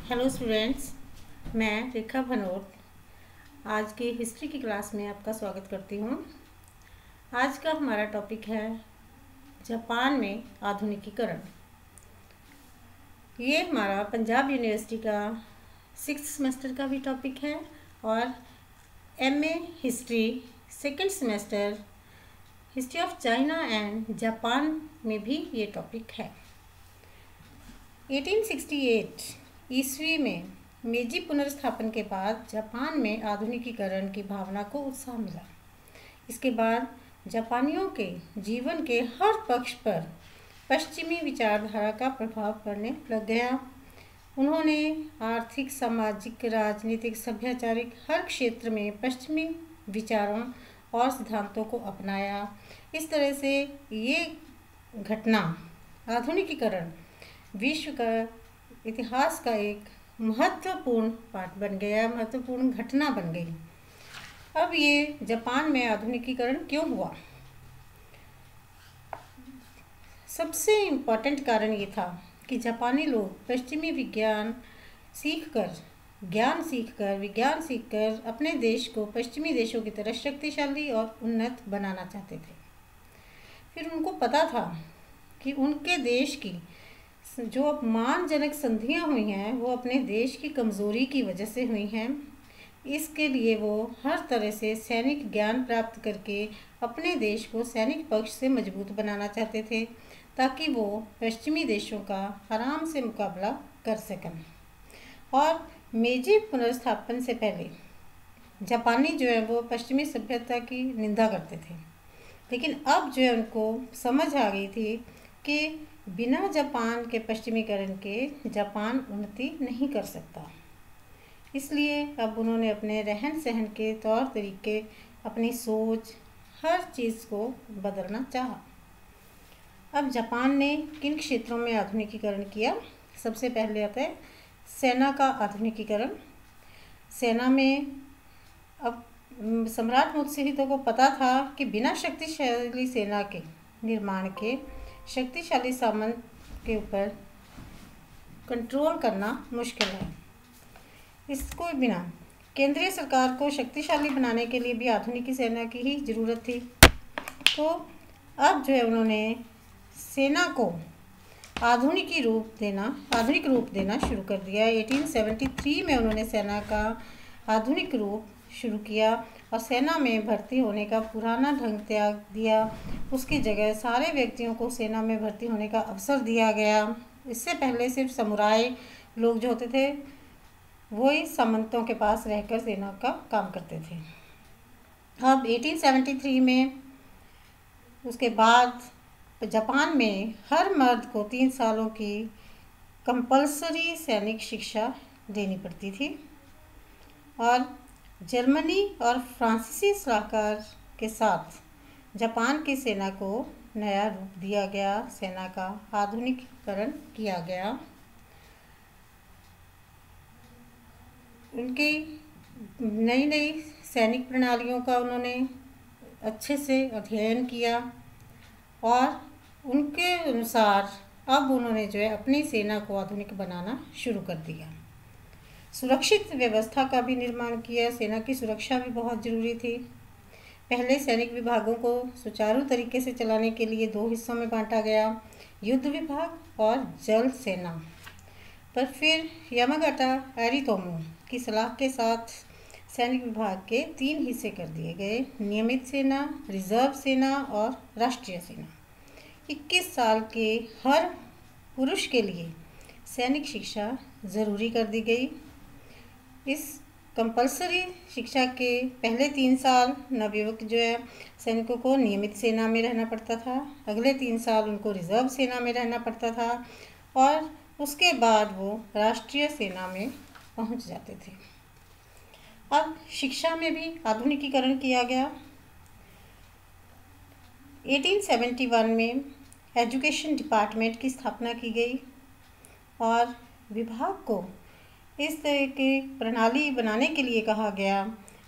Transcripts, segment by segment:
Hello students, मैं रेखा भनोट आज की हिस्ट्री की क्लास में आपका स्वागत करती हूँ। आज का हमारा टॉपिक है जापान में आधुनिकीकरण। ये हमारा पंजाब यूनिवर्सिटी का 6th सेमेस्टर का भी टॉपिक है और MA history 2nd semester history of China and Japan में भी ये टॉपिक है। 1868 ईस्वी में मेजी पुनर्स्थापन के बाद जापान में आधुनिकीकरण की भावना को उत्साह मिला। इसके बाद जापानियों के जीवन के हर पक्ष पर पश्चिमी विचारधारा का प्रभाव पड़ने लग गया। उन्होंने आर्थिक, सामाजिक, राजनीतिक, सभ्याचारिक हर क्षेत्र में पश्चिमी विचारों और सिद्धांतों को अपनाया। इस तरह से ये घटना आधुनिकीकरण विश्व का इतिहास का एक महत्वपूर्ण पार्ट बन गया, महत्वपूर्ण घटना बन गई। अब ये जापान में आधुनिकीकरण क्यों हुआ? सबसे इम्पोर्टेंट कारण ये था कि जापानी लोग पश्चिमी विज्ञान सीखकर, विज्ञान सीखकर अपने देश को पश्चिमी देशों की तरह शक्तिशाली और उन्नत बनाना चाहते थे। फिर उनको पता था कि उनके देश की जो अपमानजनक संधियाँ हुई हैं वो अपने देश की कमज़ोरी की वजह से हुई हैं। इसके लिए वो हर तरह से सैनिक ज्ञान प्राप्त करके अपने देश को सैनिक पक्ष से मजबूत बनाना चाहते थे ताकि वो पश्चिमी देशों का आराम से मुकाबला कर सकें। और मेजी पुनर्स्थापन से पहले जापानी जो है वो पश्चिमी सभ्यता की निंदा करते थे, लेकिन अब जो है उनको समझ आ गई थी कि बिना जापान के पश्चिमीकरण के जापान उन्नति नहीं कर सकता। इसलिए अब उन्होंने अपने रहन सहन के तौर तरीके, अपनी सोच, हर चीज़ को बदलना चाहा। अब जापान ने किन क्षेत्रों में आधुनिकीकरण किया? सबसे पहले आता है सेना का आधुनिकीकरण। सेना में अब सम्राट मुत्सुहितो को पता था कि बिना शक्तिशाली सेना के निर्माण के शक्तिशाली सामंत के ऊपर कंट्रोल करना मुश्किल है। इसको बिना केंद्रीय सरकार को शक्तिशाली बनाने के लिए भी आधुनिक सेना की ही ज़रूरत थी। तो अब जो है उन्होंने सेना को आधुनिक रूप देना शुरू कर दिया। 1873 में उन्होंने सेना का आधुनिक रूप शुरू किया और सेना में भर्ती होने का पुराना ढंग त्याग दिया। उसकी जगह सारे व्यक्तियों को सेना में भर्ती होने का अवसर दिया गया। इससे पहले सिर्फ समुराई लोग जो होते थे वही सामंतों के पास रहकर सेना का काम करते थे। अब 1873 में उसके बाद जापान में हर मर्द को 3 सालों की कंपल्सरी सैनिक शिक्षा देनी पड़ती थी और जर्मनी और फ्रांसीसी सलाहकार के साथ जापान की सेना को नया रूप दिया गया, सेना का आधुनिकीकरण किया गया। उनकी नई नई सैनिक प्रणालियों का उन्होंने अच्छे से अध्ययन किया और उनके अनुसार अब उन्होंने जो है अपनी सेना को आधुनिक बनाना शुरू कर दिया। सुरक्षित व्यवस्था का भी निर्माण किया। सेना की सुरक्षा भी बहुत ज़रूरी थी। पहले सैनिक विभागों को सुचारू तरीके से चलाने के लिए 2 हिस्सों में बांटा गया, युद्ध विभाग और जल सेना। पर फिर यामागाटा एरितोमो की सलाह के साथ सैनिक विभाग के 3 हिस्से कर दिए गए, नियमित सेना, रिजर्व सेना और राष्ट्रीय सेना। 21 साल के हर पुरुष के लिए सैनिक शिक्षा ज़रूरी कर दी गई। इस कंपल्सरी शिक्षा के पहले 3 साल नवयुवक जो है सैनिकों को नियमित सेना में रहना पड़ता था, अगले 3 साल उनको रिजर्व सेना में रहना पड़ता था और उसके बाद वो राष्ट्रीय सेना में पहुंच जाते थे। अब शिक्षा में भी आधुनिकीकरण किया गया। 1871 में एजुकेशन डिपार्टमेंट की स्थापना की गई और विभाग को इस तरह की प्रणाली बनाने के लिए कहा गया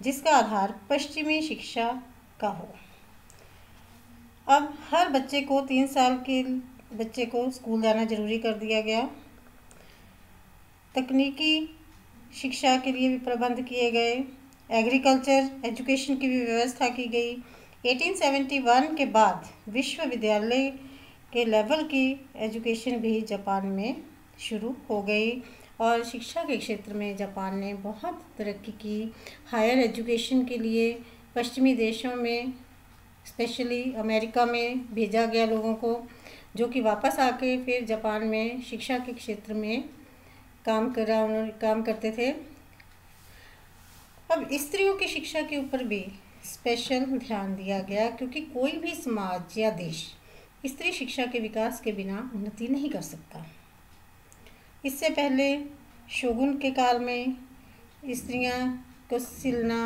जिसका आधार पश्चिमी शिक्षा का हो। अब हर बच्चे को 3 साल के बच्चे को स्कूल जाना जरूरी कर दिया गया। तकनीकी शिक्षा के लिए भी प्रबंध किए गए, एग्रीकल्चर एजुकेशन की भी व्यवस्था की गई। 1871 के बाद विश्वविद्यालय के लेवल की एजुकेशन भी जापान में शुरू हो गई और शिक्षा के क्षेत्र में जापान ने बहुत तरक्की की। हायर एजुकेशन के लिए पश्चिमी देशों में, स्पेशली अमेरिका में भेजा गया लोगों को, जो कि वापस आके फिर जापान में शिक्षा के क्षेत्र में काम करते थे। अब स्त्रियों की शिक्षा के ऊपर भी स्पेशल ध्यान दिया गया, क्योंकि कोई भी समाज या देश स्त्री शिक्षा के विकास के बिना उन्नति नहीं कर सकता। इससे पहले शोगुन के काल में स्त्रियां को सिलना,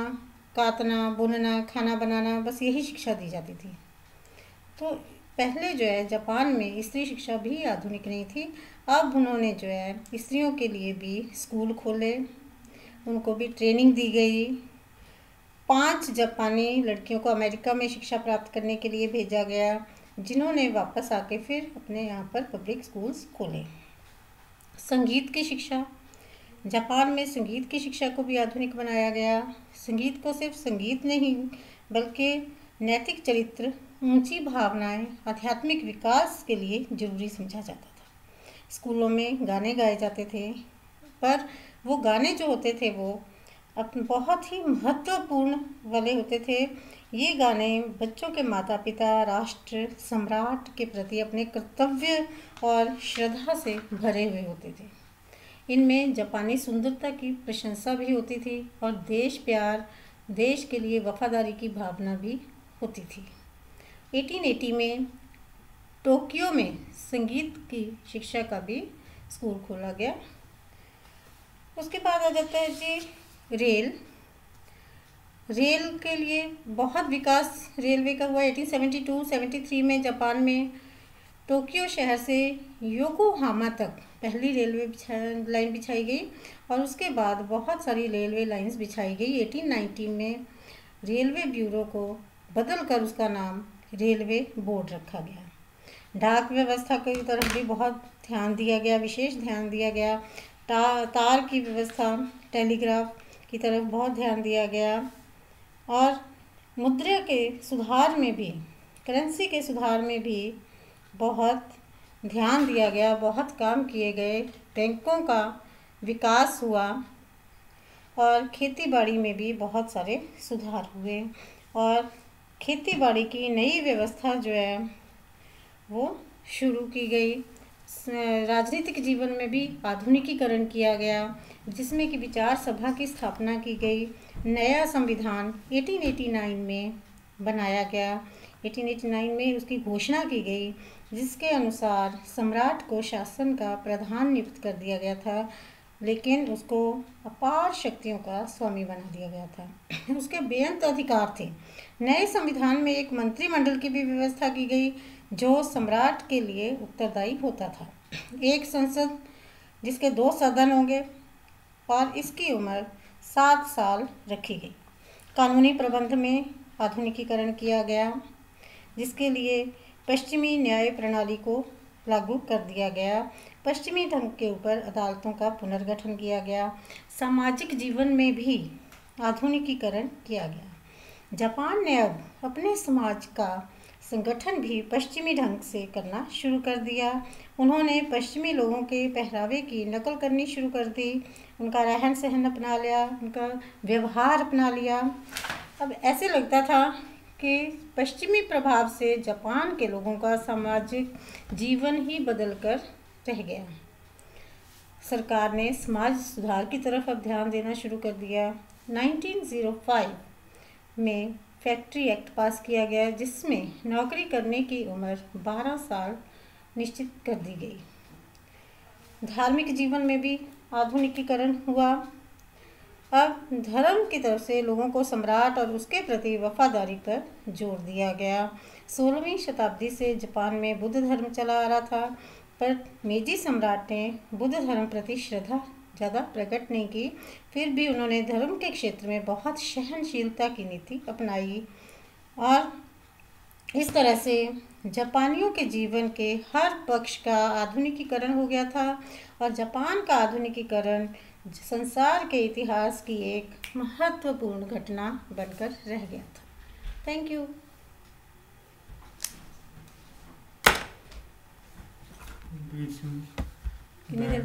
काटना, बुनना, खाना बनाना, बस यही शिक्षा दी जाती थी। तो पहले जो है जापान में स्त्री शिक्षा भी आधुनिक नहीं थी। अब उन्होंने जो है स्त्रियों के लिए भी स्कूल खोले, उनको भी ट्रेनिंग दी गई। 5 जापानी लड़कियों को अमेरिका में शिक्षा प्राप्त करने के लिए भेजा गया, जिन्होंने वापस आके फिर अपने यहाँ पर पब्लिक स्कूल्स खोले। संगीत की शिक्षा, जापान में संगीत की शिक्षा को भी आधुनिक बनाया गया। संगीत को सिर्फ संगीत नहीं बल्कि नैतिक चरित्र, ऊंची भावनाएं, आध्यात्मिक विकास के लिए जरूरी समझा जाता था। स्कूलों में गाने गाए जाते थे, पर वो गाने जो होते थे वो बहुत ही महत्वपूर्ण वाले होते थे। ये गाने बच्चों के माता पिता, राष्ट्र, सम्राट के प्रति अपने कर्तव्य और श्रद्धा से भरे हुए होते थे। इनमें जापानी सुंदरता की प्रशंसा भी होती थी और देश प्यार, देश के लिए वफादारी की भावना भी होती थी। 1880 में टोक्यो में संगीत की शिक्षा का भी स्कूल खोला गया। उसके बाद आ जाता है जी रेल के लिए बहुत विकास रेलवे का हुआ। 1872-73 में जापान में टोक्यो शहर से योकोहामा तक पहली रेलवे लाइन बिछाई गई और उसके बाद बहुत सारी रेलवे लाइंस बिछाई गई। 1890 में रेलवे ब्यूरो को बदलकर उसका नाम रेलवे बोर्ड रखा गया। डाक व्यवस्था की तरफ भी बहुत ध्यान दिया गया, विशेष ध्यान दिया गया। तार की व्यवस्था, टेलीग्राफ की तरफ बहुत ध्यान दिया गया और मुद्रा के सुधार में भी, करेंसी के सुधार में भी बहुत ध्यान दिया गया, बहुत काम किए गए। बैंकों का विकास हुआ और खेतीबाड़ी में भी बहुत सारे सुधार हुए और खेतीबाड़ी की नई व्यवस्था जो है वो शुरू की गई। राजनीतिक जीवन में भी आधुनिकीकरण किया गया, जिसमें कि विचार सभा की स्थापना की गई। नया संविधान 1889 में बनाया गया। 1889 में उसकी घोषणा की गई, जिसके अनुसार सम्राट को शासन का प्रधान नियुक्त कर दिया गया था, लेकिन उसको अपार शक्तियों का स्वामी बना दिया गया था। उसके बेअंत अधिकार थे। नए संविधान में एक मंत्रिमंडल की भी व्यवस्था की गई, जो सम्राट के लिए उत्तरदायी होता था। एक संसद जिसके 2 सदन होंगे और इसकी उम्र 7 साल रखी गई। कानूनी प्रबंध में आधुनिकीकरण किया गया, जिसके लिए पश्चिमी न्याय प्रणाली को लागू कर दिया गया। पश्चिमी ढंग के ऊपर अदालतों का पुनर्गठन किया गया। सामाजिक जीवन में भी आधुनिकीकरण किया गया। जापान ने अब अपने समाज का संगठन भी पश्चिमी ढंग से करना शुरू कर दिया। उन्होंने पश्चिमी लोगों के पहरावे की नकल करनी शुरू कर दी, उनका रहन सहन अपना लिया, उनका व्यवहार अपना लिया। अब ऐसे लगता था कि पश्चिमी प्रभाव से जापान के लोगों का सामाजिक जीवन ही बदल कर रह गया। सरकार ने समाज सुधार की तरफ अब ध्यान देना शुरू कर दिया। 1905 में फैक्ट्री एक्ट पास किया गया, जिसमें नौकरी करने की उम्र 12 साल निश्चित कर दी गई। धार्मिक जीवन में भी आधुनिकीकरण हुआ। अब धर्म की तरफ से लोगों को सम्राट और उसके प्रति वफादारी पर जोर दिया गया। 16वीं शताब्दी से जापान में बुद्ध धर्म चला आ रहा था, पर मेजी सम्राट ने बुद्ध धर्म प्रति श्रद्धा ज़्यादा प्रकट नहीं की। फिर भी उन्होंने धर्म के क्षेत्र में बहुत सहनशीलता की नीति अपनाई और इस तरह से जापानियों के जीवन के हर पक्ष का आधुनिकीकरण हो गया था और जापान का आधुनिकीकरण संसार के इतिहास की एक महत्वपूर्ण घटना बनकर रह गया था। Thank you. बीच में कितनी देर